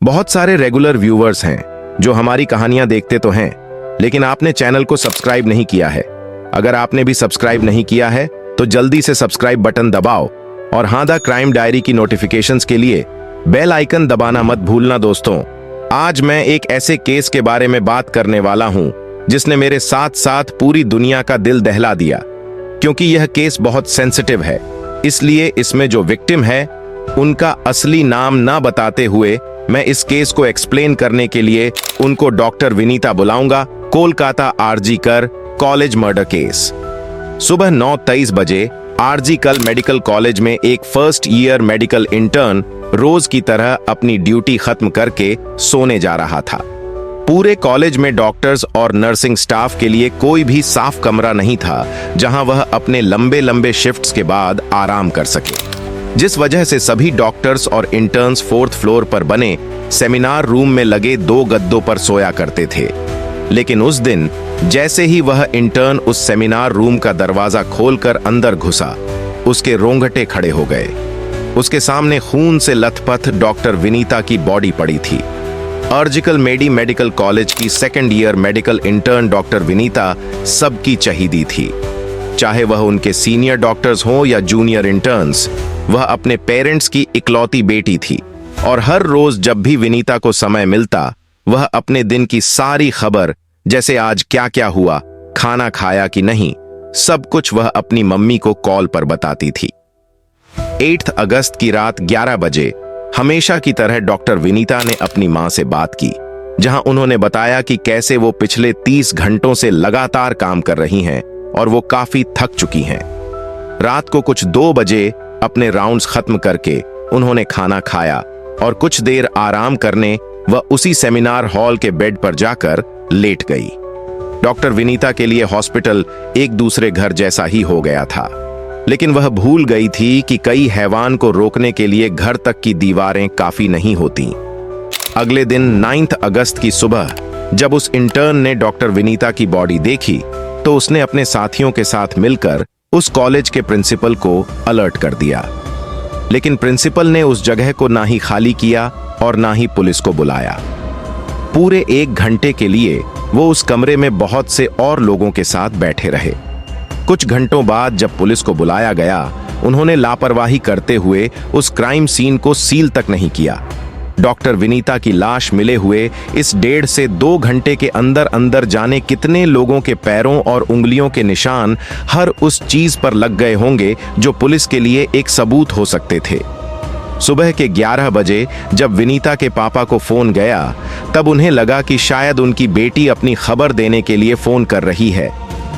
बहुत सारे regular viewers हैं जो हमारी कहानियां देखते तो हैं, लेकिन आपने चैनल को सब्सक्राइब नहीं किया है। अगर आपने भी सब्सक्राइब नहीं किया है तो जल्दी से सब्सक्राइब बटन दबाओ और हाँ द क्राइम डायरी की नोटिफिकेशंस के लिए बेल आइकन दबाना मत भूलना। दोस्तों, आज मैं एक ऐसे केस के बारे में बात करने वाला हूं जिसने मेरे साथ साथ पूरी दुनिया का दिल दहला दिया। क्योंकि यह केस बहुत सेंसिटिव है, इसलिए इसमें जो विक्टिम है उनका असली नाम ना बताते हुए मैं इस केस को एक्सप्लेन करने के लिए उनको डॉक्टर विनीता बुलाऊंगा। कोलकाता आरजी कर कॉलेज मर्डर केस। सुबह 9:23 बजे आरजी कल मेडिकल कॉलेज में एक फर्स्ट ईयर मेडिकल इंटर्न रोज की तरह अपनी ड्यूटी खत्म करके सोने जा रहा था। पूरे कॉलेज में डॉक्टर्स और नर्सिंग स्टाफ के लिए कोई भी साफ कमरा नहीं था जहां वह अपने लंबे लंबे शिफ्ट्स के बाद आराम कर सके, जिस वजह से सभी डॉक्टर्स और इंटर्न्स 4th फ्लोर पर बने सेमिनार रूम में लगे 2 गद्दों पर सोया करते थे। लेकिन उस दिन जैसे ही वह इंटर्न उस सेमिनार रूम का दरवाजा खोलकर अंदर घुसा, उसके रोंगटे खड़े हो गए। उसके सामने खून से लथपथ डॉक्टर विनीता की बॉडी पड़ी थी। आरजीकल मेडिकल कॉलेज की 2nd year medical intern doctor Vinita सबकी चहीदी थी। चाहे वह उनके सीनियर डॉक्टर्स हों या जूनियर इंटर्न्स, वह अपने पेरेंट्स की इकलौती बेटी थी और हर रोज जब भी विनीता को समय मिलता वह अपने दिन की सारी खबर, जैसे आज क्या क्या हुआ, खाना खाया कि नहीं, सब कुछ वह अपनी मम्मी को कॉल पर बताती थी। 8 अगस्त की रात 11 बजे हमेशा की तरह डॉक्टर विनीता ने अपनी मां से बात की, जहां उन्होंने बताया कि कैसे वो पिछले 30 घंटों से लगातार काम कर रही हैं और वो काफी थक चुकी हैं। रात को कुछ 2 बजे अपने राउंड्स खत्म करके उन्होंने खाना खाया और कुछ देर आराम करने वह उसी सेमिनार हॉल के बेड पर जाकर लेट गई। डॉक्टर विनीता के लिए हॉस्पिटल एक दूसरे घर जैसा ही हो गया था, लेकिन वह भूल गई थी कि कई हैवान को रोकने के लिए घर तक की दीवारें काफी नहीं होती। अगले दिन 9 अगस्त की सुबह जब उस इंटर्न ने डॉक्टर विनीता की बॉडी देखी तो उसने अपने साथियों के साथ मिलकर उस कॉलेज के प्रिंसिपल को अलर्ट कर दिया। लेकिन प्रिंसिपल ने उस जगह को ना ही खाली किया और ना ही पुलिस को बुलाया। पूरे 1 घंटे के लिए वो उस कमरे में बहुत से और लोगों के साथ बैठे रहे। कुछ घंटों बाद जब पुलिस को बुलाया गया, उन्होंने लापरवाही करते हुए उस क्राइम सीन को सील तक नहीं किया। डॉक्टर विनीता की लाश मिले हुए इस 1.5 से 2 घंटे के अंदर अंदर जाने कितने लोगों के पैरों और उंगलियों के निशान हर उस चीज पर लग गए होंगे जो पुलिस के लिए एक सबूत हो सकते थे। सुबह के 11 बजे जब विनीता के पापा को फोन गया, तब उन्हें लगा कि शायद उनकी बेटी अपनी खबर देने के लिए फोन कर रही है,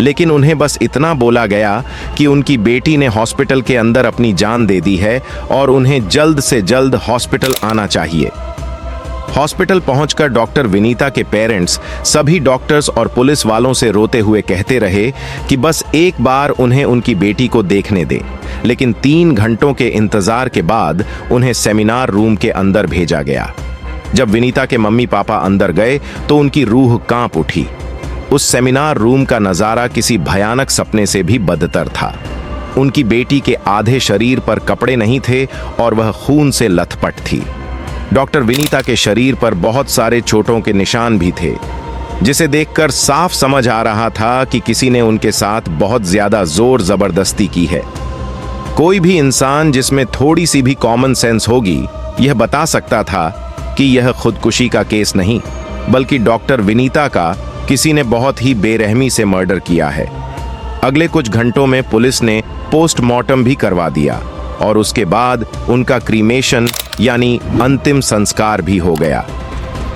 लेकिन उन्हें बस इतना बोला गया कि उनकी बेटी ने हॉस्पिटल के अंदर अपनी जान दे दी है और उन्हें जल्द से जल्द हॉस्पिटल आना चाहिए। हॉस्पिटल पहुंचकर डॉक्टर विनीता के पेरेंट्स सभी डॉक्टर्स और पुलिस वालों से रोते हुए कहते रहे कि बस एक बार उन्हें उनकी बेटी को देखने दें, लेकिन 3 घंटों के इंतजार के बाद उन्हें सेमिनार रूम के अंदर भेजा गया। जब विनीता के मम्मी पापा अंदर गए तो उनकी रूह कांप उठी। उस सेमिनार रूम का नजारा किसी भयानक सपने से भी बदतर था। उनकी बेटी के आधे शरीर पर कपड़े नहीं थे और वह खून से लथपथ थी। डॉक्टर विनीता के शरीर पर बहुत सारे चोटों के निशान भी थे, जिसे देखकर साफ समझ आ रहा था कि किसी ने उनके साथ बहुत ज्यादा जोर जबरदस्ती की है। कोई भी इंसान जिसमें थोड़ी सी भी कॉमन सेंस होगी यह बता सकता था कि यह खुदकुशी का केस नहीं, बल्कि डॉक्टर विनीता का किसी ने बहुत ही बेरहमी से मर्डर किया है। अगले कुछ घंटों में पुलिस ने पोस्टमार्टम भी करवा दिया और उसके बाद उनका क्रीमेशन यानी अंतिम संस्कार भी हो गया।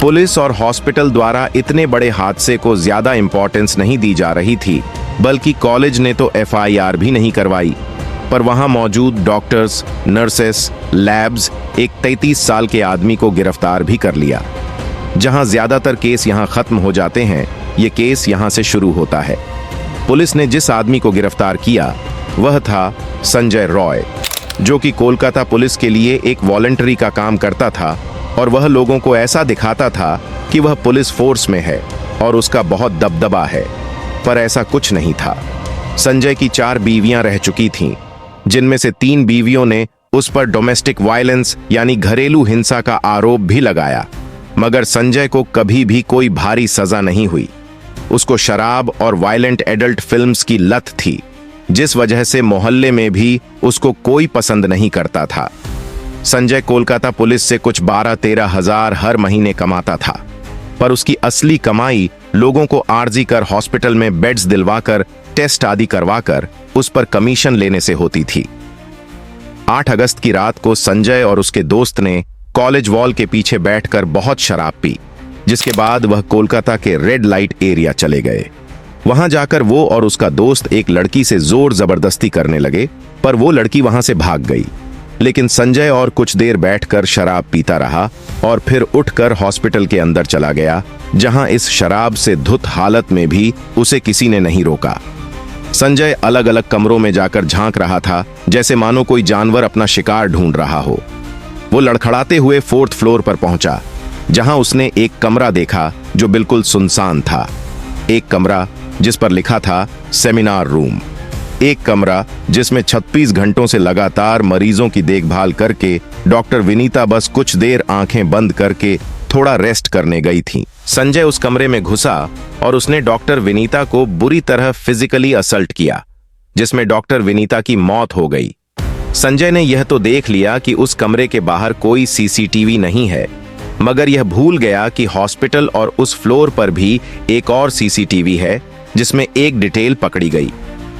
पुलिस और हॉस्पिटल द्वारा इतने बड़े हादसे को ज्यादा इंपॉर्टेंस नहीं दी जा रही थी, बल्कि कॉलेज ने तो FIR भी नहीं करवाई, पर वहां मौजूद डॉक्टर्स, नर्सेस, लैब्स एक 33 साल के आदमी को गिरफ्तार भी कर लिया। जहां ज्यादातर केस यहां खत्म हो जाते हैं, ये केस यहां से शुरू होता है। पुलिस ने जिस आदमी को गिरफ्तार किया वह था संजय रॉय, जो कि कोलकाता पुलिस के लिए एक वॉलंटरी का काम करता था और वह लोगों को ऐसा दिखाता था कि वह पुलिस फोर्स में है और उसका बहुत दबदबा है, पर ऐसा कुछ नहीं था। संजय की 4 बीवियां रह चुकी थीं, जिनमें से 3 बीवियों ने उस पर डोमेस्टिक वायलेंस यानी घरेलू हिंसा का आरोप भी लगाया। मगर संजय को कभी भी कोई भारी सजा नहीं हुई। उसको शराब और वायलेंट एडल्ट फिल्म्स की लत थी, जिस वजह से मोहल्ले में भी उसको कोई पसंद नहीं करता था। संजय कोलकाता पुलिस से कुछ 12-13 हजार हर महीने कमाता था, पर उसकी असली कमाई लोगों को आर्जी कर हॉस्पिटल में बेड्स दिलवाकर, टेस्ट आदि करवाकर उस पर कमीशन लेने से होती थी। 8 अगस्त की रात को संजय और उसके दोस्त ने कॉलेज वॉल के पीछे बैठकर बहुत शराब पी, जिसके बाद वह कोलकाता के रेड लाइट एरिया चले गए। वहां जाकर वो और उसका दोस्त एक लड़की से जोर जबरदस्ती करने लगे, पर वो लड़की वहां से भाग गई। लेकिन संजय और कुछ देर बैठकर शराब पीता रहा और फिर उठकर हॉस्पिटल के अंदर चला गया, जहां इस शराब से धुत हालत में भी उसे किसी ने नहीं रोका। संजय अलग अलग कमरों में जाकर झांक रहा था, जैसे मानो कोई जानवर अपना शिकार ढूंढ रहा हो। वो लड़खड़ाते हुए 4th फ्लोर पर पहुंचा, जहां उसने एक कमरा देखा जो बिल्कुल सुनसान था। एक कमरा जिस पर लिखा था सेमिनार रूम। एक कमरा जिसमें 36 घंटों से लगातार मरीजों की देखभाल करके डॉक्टर विनीता बस कुछ देर आंखें बंद करके थोड़ा रेस्ट करने गई थी। संजय उस कमरे में घुसा और उसने डॉक्टर विनीता को बुरी तरह फिजिकली असल्ट किया, जिसमें डॉक्टर विनीता की मौत हो गई। संजय ने यह तो देख लिया कि उस कमरे के बाहर कोई सीसीटीवी नहीं है, मगर यह भूल गया कि हॉस्पिटल और उस फ्लोर पर भी एक और सीसीटीवी है, जिसमें एक डिटेल पकड़ी गई।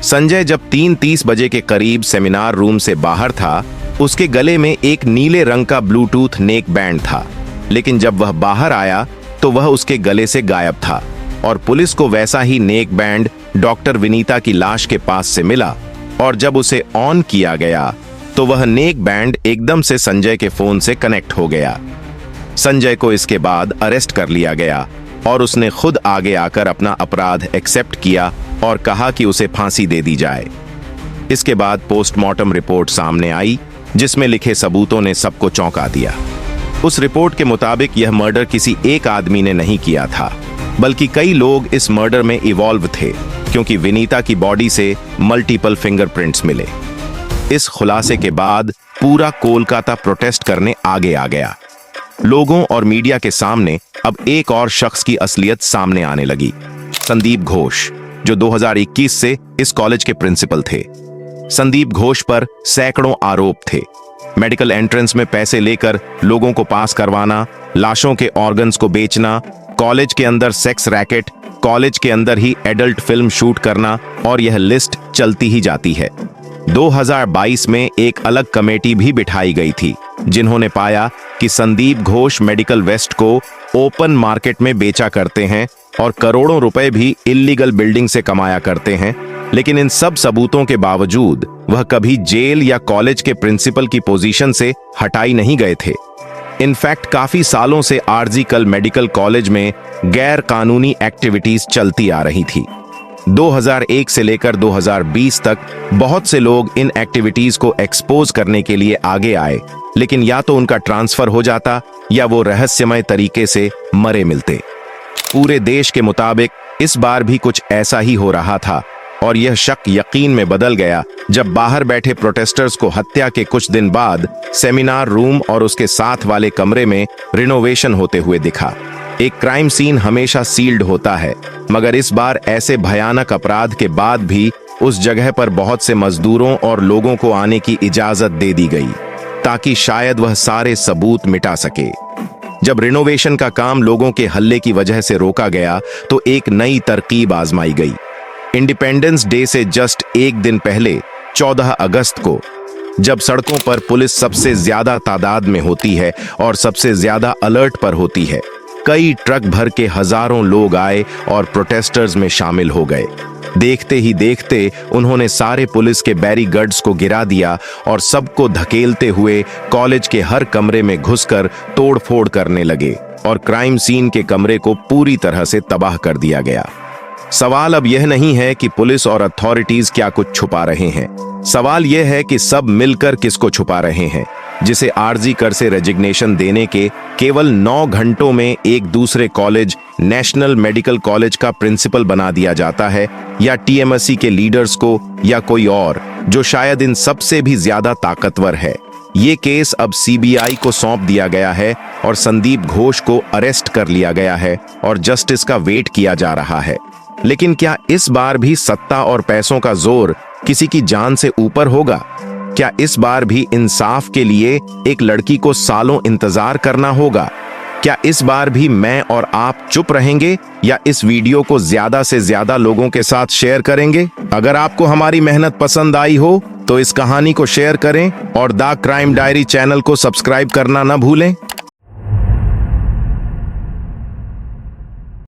संजय जब 3:30 बजे के करीब सेमिनार रूम से बाहर था, उसके गले में एक नीले रंग का ब्लूटूथ नेक बैंड था, लेकिन जब वह बाहर आया तो वह उसके गले से गायब था और पुलिस को वैसा ही नेक बैंड डॉक्टर विनीता की लाश के पास से मिला। और जब उसे ऑन किया गया तो वह नेक बैंड एकदम से संजय के फोन से कनेक्ट हो गया। संजय को इसके बाद अरेस्ट कर लिया गया और उसने खुद आगे आकर अपना अपराध एक्सेप्ट किया और कहा कि उसे फांसी दे दी जाए। इसके बाद पोस्टमार्टम रिपोर्ट सामने आई, जिसमें लिखे सबूतों ने सबको चौंका दिया। उस रिपोर्ट के मुताबिक यह मर्डर किसी एक आदमी ने नहीं किया था, बल्कि कई लोग इस मर्डर में इवॉल्व थे, क्योंकि विनीता की बॉडी से मल्टीपल फिंगरप्रिंट्स मिले। इस खुलासे के बाद पूरा कोलकाता प्रोटेस्ट करने आगे आ गया। लोगों और मीडिया के सामने अब एक और शख्स की असलियत सामने आने लगी, संदीप घोष, जो 2021 से इस कॉलेज के प्रिंसिपल थे। संदीप घोष पर सैकड़ों आरोप थे। मेडिकल एंट्रेंस में पैसे लेकर लोगों को पास करवाना, लाशों के ऑर्गन्स को बेचना, कॉलेज के अंदर सेक्स रैकेट, कॉलेज के अंदर ही एडल्ट फिल्म शूट करना, और यह लिस्ट चलती ही जाती है। 2022 में एक अलग कमेटी भी बिठाई गई थी, जिन्होंने पाया कि संदीप घोष मेडिकल वेस्ट को ओपन मार्केट में बेचा करते हैं और करोड़ों रुपए भी इल्लीगल बिल्डिंग से कमाया करते हैं। लेकिन इन सब सबूतों के बावजूद वह कभी जेल या कॉलेज के प्रिंसिपल की पोजीशन से हटाई नहीं गए थे। इनफैक्ट काफी सालों से आरजी कल मेडिकल कॉलेज में गैर कानूनी एक्टिविटीज चलती आ रही थी। 2001 से लेकर 2020 तक बहुत से लोग इन एक्टिविटीज को एक्सपोज करने के लिए आगे आए, लेकिन या तो उनका ट्रांसफर हो जाता या वो रहस्यमय तरीके से मरे मिलते। पूरे देश के मुताबिक इस बार भी कुछ ऐसा ही हो रहा था, और यह शक यकीन में बदल गया जब बाहर बैठे प्रोटेस्टर्स को हत्या के कुछ दिन बाद सेमिनार रूम और उसके साथ वाले कमरे में रिनोवेशन होते हुए दिखा। एक क्राइम सीन हमेशा सील्ड होता है, मगर इस बार ऐसे भयानक अपराध के बाद भी उस जगह पर बहुत से मजदूरों और लोगों को आने की इजाजत दे दी गई, ताकि शायद वह सारे सबूत मिटा सके। जब रिनोवेशन का काम लोगों के हल्ले की वजह से रोका गया, तो एक नई तरकीब आजमाई गई। इंडिपेंडेंस डे से जस्ट एक दिन पहले 14 अगस्त को, जब सड़कों पर पुलिस सबसे ज्यादा तादाद में होती है और सबसे ज्यादा अलर्ट पर होती है, कई ट्रक भर के हजारों लोग आए और प्रोटेस्टर्स में शामिल हो गए। देखते ही देखते उन्होंने सारे पुलिस के बैरिगेड्स को गिरा दिया और सबको धकेलते हुए कॉलेज के हर कमरे में घुसकर तोड़फोड़ करने लगे और क्राइम सीन के कमरे को पूरी तरह से तबाह कर दिया गया। सवाल अब यह नहीं है कि पुलिस और अथॉरिटीज क्या कुछ छुपा रहे हैं, सवाल यह है कि सब मिलकर किसको छुपा रहे हैं, जिसे आरजी कर से रेजिग्नेशन देने के केवल 9 घंटों में एक दूसरे कॉलेज, नेशनल मेडिकल कॉलेज का प्रिंसिपल बना दिया जाता है, या टीएमएससी के लीडर्स को, या कोई और जो शायद इन सबसे भी ज्यादा ताकतवर है। ये केस अब सीबीआई को सौंप दिया गया है और संदीप घोष को अरेस्ट कर लिया गया है और जस्टिस का वेट किया जा रहा है। लेकिन क्या इस बार भी सत्ता और पैसों का जोर किसी की जान से ऊपर होगा? क्या इस बार भी इंसाफ के लिए एक लड़की को सालों इंतजार करना होगा? क्या इस बार भी मैं और आप चुप रहेंगे या इस वीडियो को ज्यादा से ज्यादा लोगों के साथ शेयर करेंगे? अगर आपको हमारी मेहनत पसंद आई हो तो इस कहानी को शेयर करें और द क्राइम डायरी चैनल को सब्सक्राइब करना न भूलें।